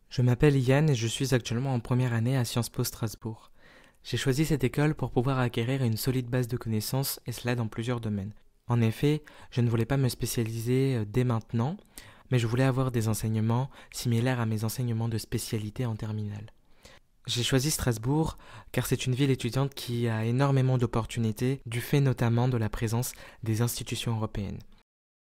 Je m'appelle Yann et je suis actuellement en première année à Sciences Po Strasbourg. J'ai choisi cette école pour pouvoir acquérir une solide base de connaissances et cela dans plusieurs domaines. En effet, je ne voulais pas me spécialiser dès maintenant, mais je voulais avoir des enseignements similaires à mes enseignements de spécialité en terminale. J'ai choisi Strasbourg car c'est une ville étudiante qui a énormément d'opportunités du fait notamment de la présence des institutions européennes.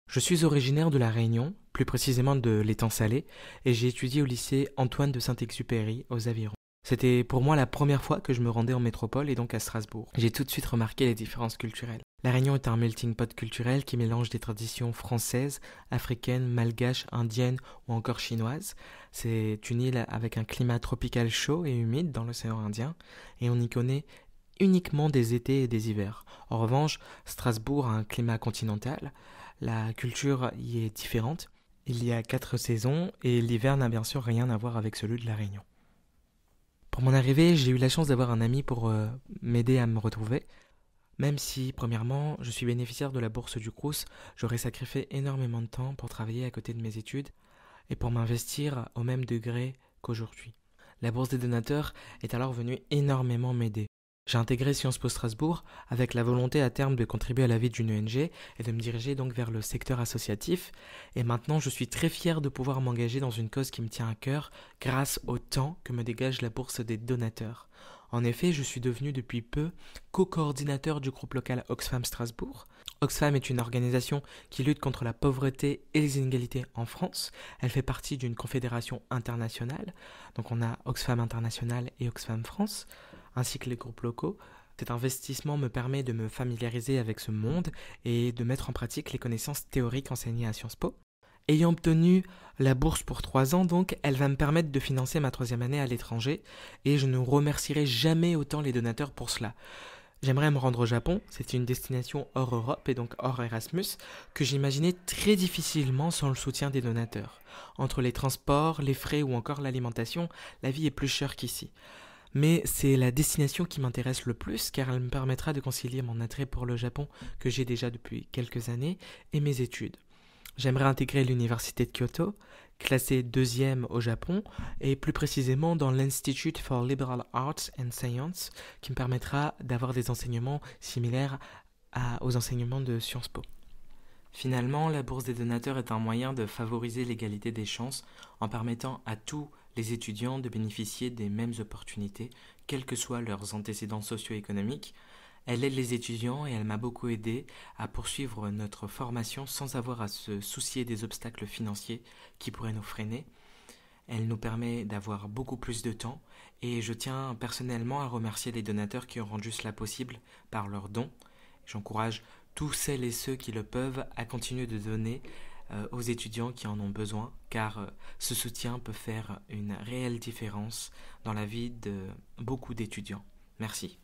Je suis originaire de La Réunion, plus précisément de l'étang Salé, et j'ai étudié au lycée Antoine de Saint-Exupéry aux Avirons. C'était pour moi la première fois que je me rendais en métropole et donc à Strasbourg. J'ai tout de suite remarqué les différences culturelles. La Réunion est un melting pot culturel qui mélange des traditions françaises, africaines, malgaches, indiennes ou encore chinoises. C'est une île avec un climat tropical chaud et humide dans l'océan Indien et on y connaît uniquement des étés et des hivers. En revanche, Strasbourg a un climat continental. La culture y est différente. Il y a 4 saisons et l'hiver n'a bien sûr rien à voir avec celui de La Réunion. Pour mon arrivée, j'ai eu la chance d'avoir un ami pour m'aider à me retrouver. Même si, premièrement, je suis bénéficiaire de la bourse du Crous, j'aurais sacrifié énormément de temps pour travailler à côté de mes études et pour m'investir au même degré qu'aujourd'hui. La bourse des donateurs est alors venue énormément m'aider. J'ai intégré Sciences Po Strasbourg avec la volonté à terme de contribuer à la vie d'une ONG et de me diriger donc vers le secteur associatif. Et maintenant, je suis très fier de pouvoir m'engager dans une cause qui me tient à cœur grâce au temps que me dégage la bourse des donateurs. En effet, je suis devenu depuis peu co-coordinateur du groupe local Oxfam Strasbourg. Oxfam est une organisation qui lutte contre la pauvreté et les inégalités en France. Elle fait partie d'une confédération internationale. Donc on a Oxfam International et Oxfam France, ainsi que les groupes locaux. Cet investissement me permet de me familiariser avec ce monde et de mettre en pratique les connaissances théoriques enseignées à Sciences Po. Ayant obtenu la bourse pour 3 ans, donc, elle va me permettre de financer ma troisième année à l'étranger et je ne remercierai jamais autant les donateurs pour cela. J'aimerais me rendre au Japon, c'est une destination hors Europe et donc hors Erasmus, que j'imaginais très difficilement sans le soutien des donateurs. Entre les transports, les frais ou encore l'alimentation, la vie est plus chère qu'ici. Mais c'est la destination qui m'intéresse le plus car elle me permettra de concilier mon attrait pour le Japon que j'ai déjà depuis quelques années et mes études. J'aimerais intégrer l'université de Kyoto, classée deuxième au Japon, et plus précisément dans l'Institute for Liberal Arts and Science, qui me permettra d'avoir des enseignements similaires aux enseignements de Sciences Po. Finalement, la bourse des donateurs est un moyen de favoriser l'égalité des chances en permettant à tous les étudiants de bénéficier des mêmes opportunités, quels que soient leurs antécédents socio-économiques. Elle aide les étudiants et elle m'a beaucoup aidé à poursuivre notre formation sans avoir à se soucier des obstacles financiers qui pourraient nous freiner. Elle nous permet d'avoir beaucoup plus de temps et je tiens personnellement à remercier les donateurs qui ont rendu cela possible par leurs dons. J'encourage tous celles et ceux qui le peuvent à continuer de donner aux étudiants qui en ont besoin car ce soutien peut faire une réelle différence dans la vie de beaucoup d'étudiants. Merci.